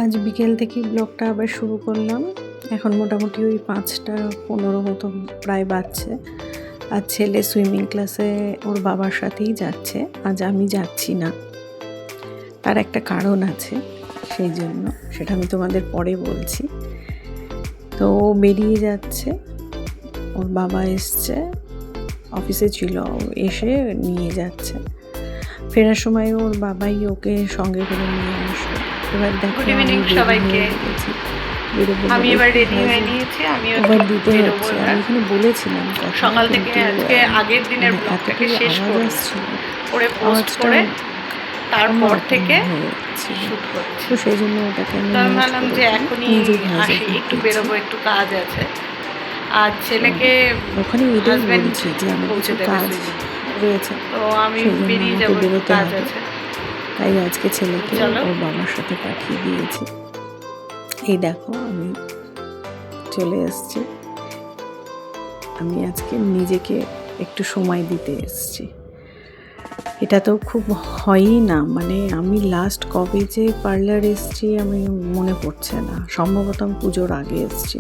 আজ বিকেল থেকে ব্লগটা আবার শুরু করলাম। এখন মোটামুটি ওই 5:15 মতো প্রায় বাজছে। আর ছেলে সুইমিং ক্লাসে ওর বাবার সাথেই যাচ্ছে, আজ আমি যাচ্ছি না। তার একটা কারণ আছে, সেই জন্য সেটা আমি তোমাদের পরে বলছি। তো ও বেরিয়ে যাচ্ছে, ওর বাবা এসছে, অফিসে ছিল, এসে নিয়ে যাচ্ছে। ফেরার সময় ওর বাবাই ওকে সঙ্গে করে নিয়ে আসবে। এবার দেখো গুড ইভিনিং সবাইকে। আমি এবার রেডি হয়ে নিয়েছি, আমি এবার দিতে হচ্ছে। আমি এখানে বলেছিলাম সকাল থেকে আজকে আগের দিনের ব্লগটাকে শেষ করে পোস্ট করে তারপর থেকে শুট করছি। তো সেই জন্য ওটাকে আমি ভাবলাম যে এখনই আসি, একটু বেরোবো, একটু কাজ আছে। আর ছেলেকে ওখানে এটাই বলছি যে আমার পৌঁছে দেবে কাজ রয়েছে, তো আমি বেরিয়ে যাবো, কাজ আছে। তাই আজকে ছেলেকে ওর বাবার সাথে পাঠিয়ে দিয়েছি। এই দেখো আমি চলে এসেছি। আমি আজকে নিজেকে একটু সময় দিতে এসেছি। এটা তো খুব হয়ই না, মানে আমি লাস্ট কবে যে পার্লার এসেছি আমি মনে পড়ছে না, সম্ভবত আমি পুজোর আগে এসেছি।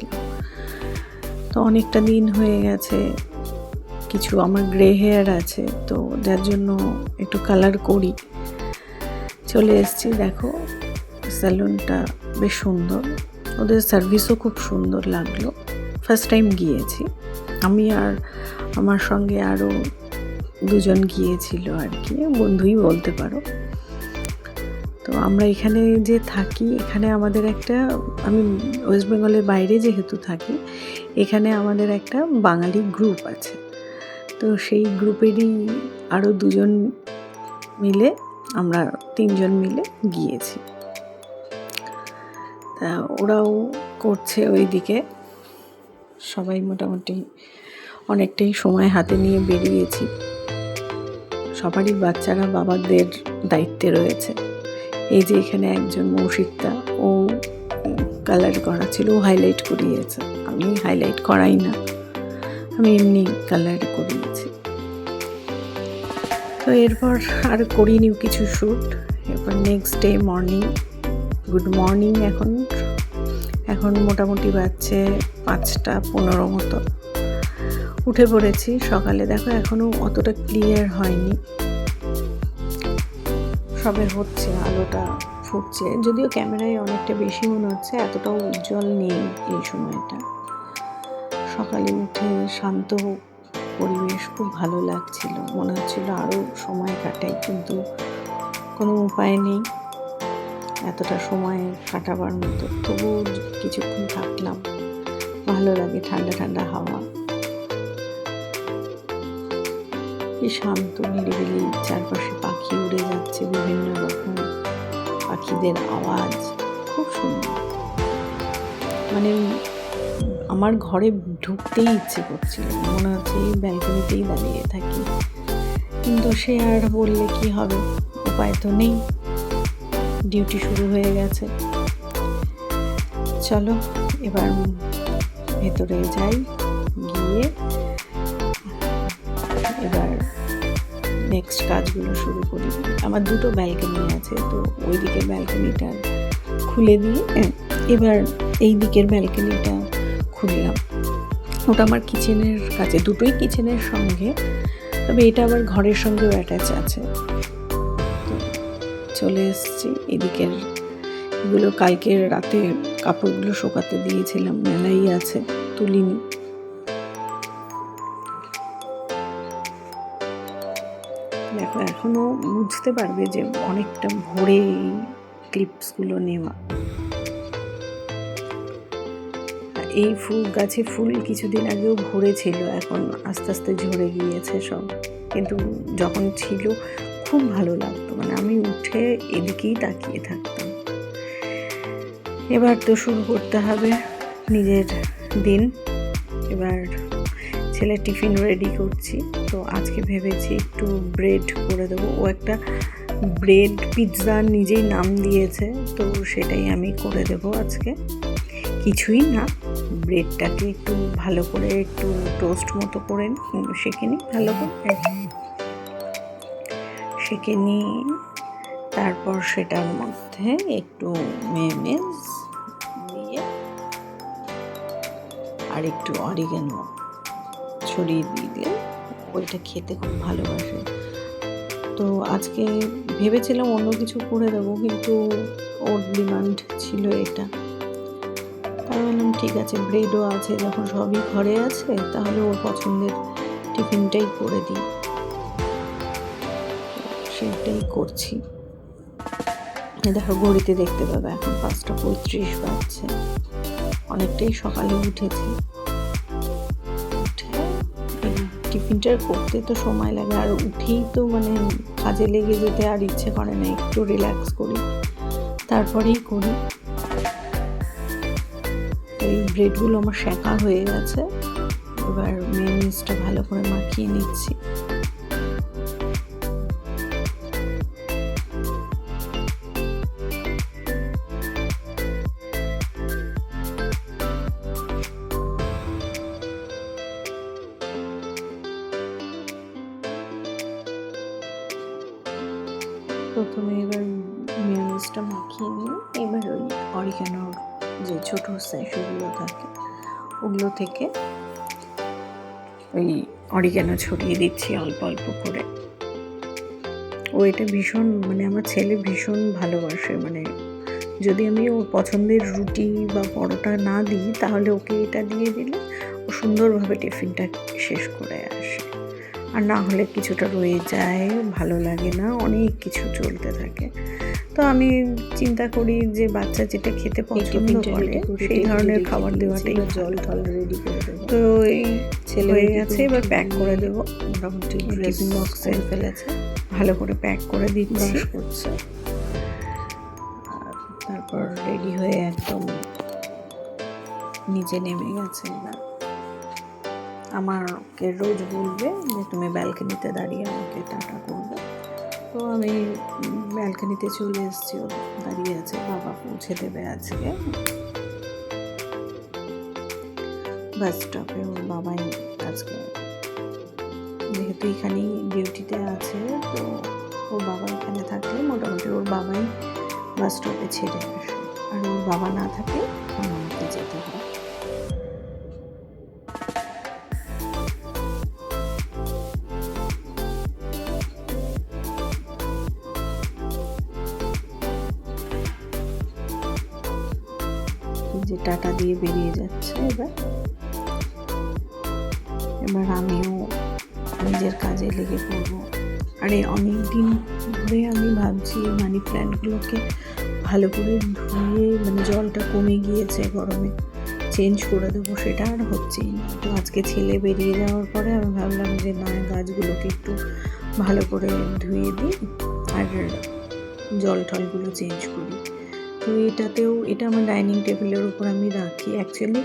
তো অনেকটা দিন হয়ে গেছে। কিছু আমার গ্রে হেয়ার আছে, তো যার জন্য একটু কালার করি। চলে এসেছি, দেখো স্যালুনটা বেশ সুন্দর, ওদের সার্ভিসও খুব সুন্দর লাগলো। ফার্স্ট টাইম গিয়েছি আমি, আর আমার সঙ্গে আরও দুজন গিয়েছিল আর কি, বন্ধুই বলতে পারো। তো আমরা এখানে যে থাকি, এখানে আমাদের একটা, আমি ওয়েস্ট বেঙ্গলের বাইরে যেহেতু থাকি, এখানে আমাদের একটা বাঙালি গ্রুপ আছে। তো সেই গ্রুপেরই আরও দুজন মিলে, আমরা 3 জন মিলে গিয়েছি। তা ওরাও করছে ওইদিকে, সবাই মোটামুটি অনেকটাই সময় হাতে নিয়ে বেরিয়েছি। সবারই বাচ্চারা বাবাদের দায়িত্বে রয়েছে। এই যে এখানে একজন মৌসিকতা, ও কালার করা ছিল, ও হাইলাইট করিয়েছে। আমি হাইলাইট করাই না, আমি এমনি কালার করিয়েছি। তো এরপর আর করিনি কিছু শ্যুট। এরপর next day morning, good morning. এখন মোটামুটি বাজছে 5:15 মতো। উঠে পড়েছি সকালে। দেখো এখনও অতটা ক্লিয়ার হয়নি, সবে হচ্ছে, আলোটা ফুটছে, যদিও ক্যামেরায় অনেকটা বেশি মনে হচ্ছে, এতটাও উজ্জ্বল নেই এই সময়টা। সকালে উঠে শান্ত পরিবেশ, খুব ভালো লাগছিল, মনে হচ্ছিল আরও সময় কাটাই, কিন্তু কোনো উপায় নেই এতটা সময় কাটাবার মতো। তবুও কিছুক্ষণ থাকলাম, ভালো লাগে, ঠান্ডা ঠান্ডা হাওয়া, কি শান্ত নিরিবিলি, চারপাশে পাখি উড়ে যাচ্ছে, বিভিন্ন রকম পাখিদের আওয়াজ, খুব সুন্দর। মানে আমার ঘরে ঢুকতেই ইচ্ছে করছিল, মনে হচ্ছে এই ব্যালকনিতেই দাঁড়িয়ে থাকি, কিন্তু সে আর বললে কি হবে, উপায় তো নেই, ডিউটি শুরু হয়ে গেছে। চলো এবার ভেতরে যাই, গিয়ে এবার নেক্সট কাজগুলো শুরু করি। আমার 2টো ব্যালকনি আছে, তো ওই দিকের ব্যালকনিটা খুলে দিয়ে এবার এই দিকের ব্যালকনিটা খুললাম। ওটা আমার কিচেনের কাছে, দুটোই কিচেনের সঙ্গে, তবে এটা আবার ঘরের সঙ্গেও অ্যাটাচ আছে। তো চলে এসেছি এদিকের, এগুলো কালকে রাতে কাপড়গুলো শোকাতে দিয়েছিলাম, মেলাই আছে, তুলিনি। দেখো এখনও বুঝতে পারবে যে অনেকটা ভোরে এই ক্লিপসগুলো নেওয়া। এই ফুল গাছে ফুল কিছুদিন আগেও ভরেছিল, এখন আস্তে আস্তে ঝরে গিয়েছে সব, কিন্তু যখন ছিল খুব ভালো লাগতো, মানে আমি উঠে এদিকেই তাকিয়ে থাকতাম। এবার তো শুরু করতে হবে নিজের দিন। এবার ছেলে টিফিন রেডি করছি, তো আজকে ভেবেছি একটু ব্রেড করে দেবো। ও একটা ব্রেড পিৎজা নিজেই নাম দিয়েছে, তো সেটাই আমি করে দেবো আজকে। কিছুই না, ব্রেডটাকে একটু ভালো করে একটু টোস্ট মতো করে সেঁকে নিই, ভালো করে সেঁকে নিয়ে তারপর সেটার মধ্যে একটু মেয়োনিজ দিয়ে আর একটু অরিগানো ছড়িয়ে দিলে ওইটা খেতে খুব ভালোবাসে। তো আজকে ভেবেছিলাম অন্য কিছু করে দেবো, কিন্তু ওর ডিমান্ড ছিল এটা। তাই বললাম ঠিক আছে, ব্রেডও আছে, যখন সবই ঘরে আছে তাহলে ওর পছন্দের টিফিনটাই করে দিই। সেটাই করছি। দেখো ঘড়িতে দেখতে পাবে এখন 5:35 বাজছে, অনেকটাই সকালে উঠেছি। টিফিনটা করতে তো সময় লাগে, আর উঠেই তো মানে কাজে লেগে যেতে আর ইচ্ছে করে না, একটু রিল্যাক্স করি তারপরেই করি। এই ব্রেডগুলো আমার সেঁকা হয়ে গেছে, এবার মেয়োনিজটা ভালো করে মাখিয়ে নিচ্ছি। প্রথমে এবার মেয়োনিজটা মাখিয়ে নিয়ে এবার ওই অরিগানোর যে ছোটো স্যাশেগুলো থাকে ওগুলো থেকে ওই অরিগানো ছড়িয়ে দিচ্ছি অল্প অল্প করে। ও এটা ভীষণ মানে আমার ছেলে ভীষণ ভালোবাসে, মানে যদি আমি ওর পছন্দের রুটি বা পরোটা না দিই তাহলে ওকে এটা দিয়ে দিলে ও সুন্দরভাবে টিফিনটা শেষ করে আসে। আর না হলে কিছুটা রয়ে যায়, ভালো লাগে না, অনেক কিছু চলতে থাকে। তো আমি চিন্তা করি যে বাচ্চা যেটা খেতে পছন্দ করে সেই ধরনের খাবার দেওয়াটাই। জল টল রেডি করে দেবো। তো এই ছেলে হয়ে গেছে, এবার প্যাক করে দেবো। মোটামুটি টিফিন বক্সে ফেলেছে, ভালো করে প্যাক করে দিচ্ছি করছে। আর তারপর রেডি হয়ে একদম নিচে নেমে গেছে। এবার আমাকে রোজ বলবে যে তুমি ব্যালকনিতে দাঁড়িয়ে আমাকে টাটা করবে। তো আমি ব্যালকনিতে চলে এসেছি, ও দাঁড়িয়ে আছে, বাবা পৌঁছে দেবে আজকে বাস স্টপে। ওর বাবাই আজকে যেহেতু এখানেই ডিউটিতে আছে, তো ওর বাবা এখানে থাকলে মোটামুটি ওর বাবাই বাস স্টপে ছেড়ে আসে, আর ওর বাবা না থাকে আমাকে যেতে হয়। যে টাটা দিয়ে বেরিয়ে যাচ্ছে। এবার আমিও নিজের কাজে লেগে পড়বো। আরে অনেক দিন ধরে আমি ভাবছি মানি প্ল্যান্টগুলোকে ভালো করে ধুয়ে, মানে জলটা কমে গিয়েছে গরমে, চেঞ্জ করে দেবো, সেটা আর হচ্ছেই না। তো আজকে ছেলে বেরিয়ে যাওয়ার পরে আমি ভাবলাম যে না, গাছগুলোকে একটু ভালো করে ধুয়ে দিই আর জল টলগুলো চেঞ্জ করি। তো এটা আমার ডাইনিং টেবিলের উপর আমি রাখি। অ্যাকচুয়ালি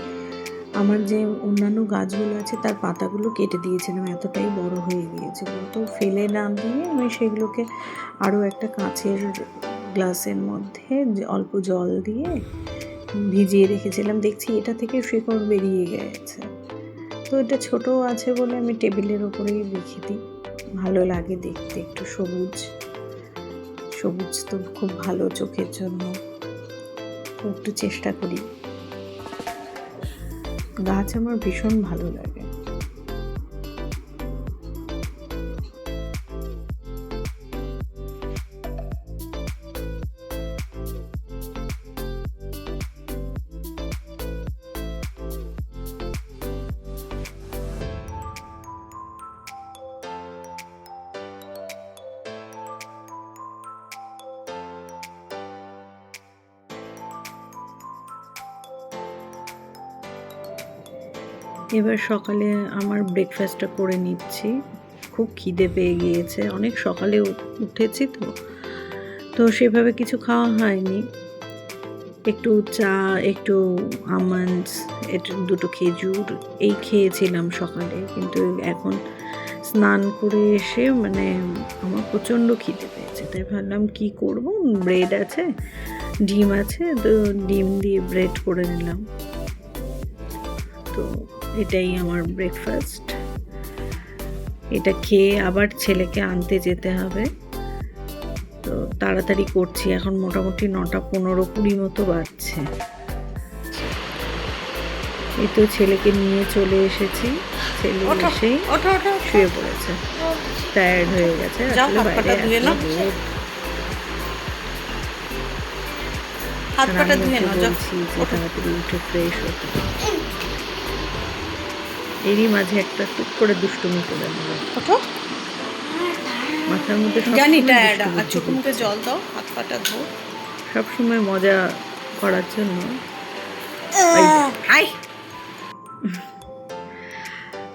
আমার যে অন্যান্য গাছগুলো আছে তার পাতাগুলো কেটে দিয়েছিলাম, এতটাই বড় হয়ে গিয়েছিল। তো ফেলে না দিয়ে আমি সেগুলোকে আরও একটা কাঁচের গ্লাসের মধ্যে অল্প জল দিয়ে ভিজিয়ে রেখেছিলাম। দেখছি এটা থেকে শিকড় বেরিয়ে গেছে। তো এটা ছোট আছে বলে আমি টেবিলের ওপরেই রেখে দিই, ভালো লাগে দেখতে। একটু সবুজ সবুজ তো খুব ভালো চোখের জন্য, তো একটু চেষ্টা করি। গাছ আমার ভীষণ ভালো লাগে। এবার সকালে আমার ব্রেকফাস্টটা করে নিচ্ছি, খুব খিদে পেয়ে গিয়েছে, অনেক সকালে উঠেছি তো সেভাবে কিছু খাওয়া হয়নি। একটু চা, একটু আমন্ডস, একটু দুটো খেজুর এই খেয়েছিলাম সকালে। কিন্তু এখন স্নান করে এসে মানে আমার প্রচণ্ড খিদে পেয়েছে, তাই ভাবলাম কি করব, ব্রেড আছে, ডিম আছে, তো ডিম দিয়ে ব্রেড করে নিলাম। তো এটাই আমার ব্রেকফাস্ট। এটা খেয়ে আবার ছেলেকে আনতে যেতে হবে। তো তো তাড়াতাড়ি করছি, এখন মোটামুটি 9:15-20 মতো বাজছে। এই তো ছেলেকে নিয়ে চলে এসেছি, ছেলে এসেই শুয়ে পড়েছে, টায়ার্ড হয়ে গেছে। আসলে বাইরে বলছি যে তাড়াতাড়ি উঠে ফ্রেশ হতে, এরই মাঝে একটা টুক করে দুষ্টুমি করে নেব। মাথার মধ্যে জানি টায়ার্ড, আর চোখে মুখে জল দাও, হাত পাটা ধো, সবসময় মজা করার জন্য।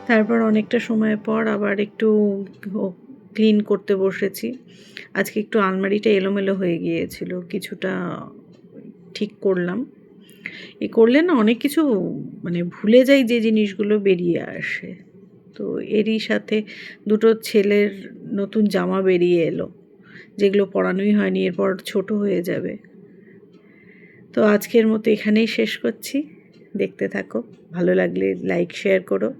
তারপর অনেকটা সময় পর আবার একটু ক্লিন করতে বসেছি। আজকে একটু আলমারিটা এলোমেলো হয়ে গিয়েছিল, কিছুটা ঠিক করলাম। করলে না অনেক কিছু মানে ভুলে যাই, যে জিনিসগুলো বেরিয়ে আসে। তো এরই সাথে দুটো ছেলের নতুন জামা বেরিয়ে এলো, যেগুলো পরানোই হয়নি, এরপর ছোট হয়ে যাবে। তো আজকের মতো এখানেই শেষ করছি, দেখতে থাকো, ভালো লাগলে লাইক শেয়ার করো।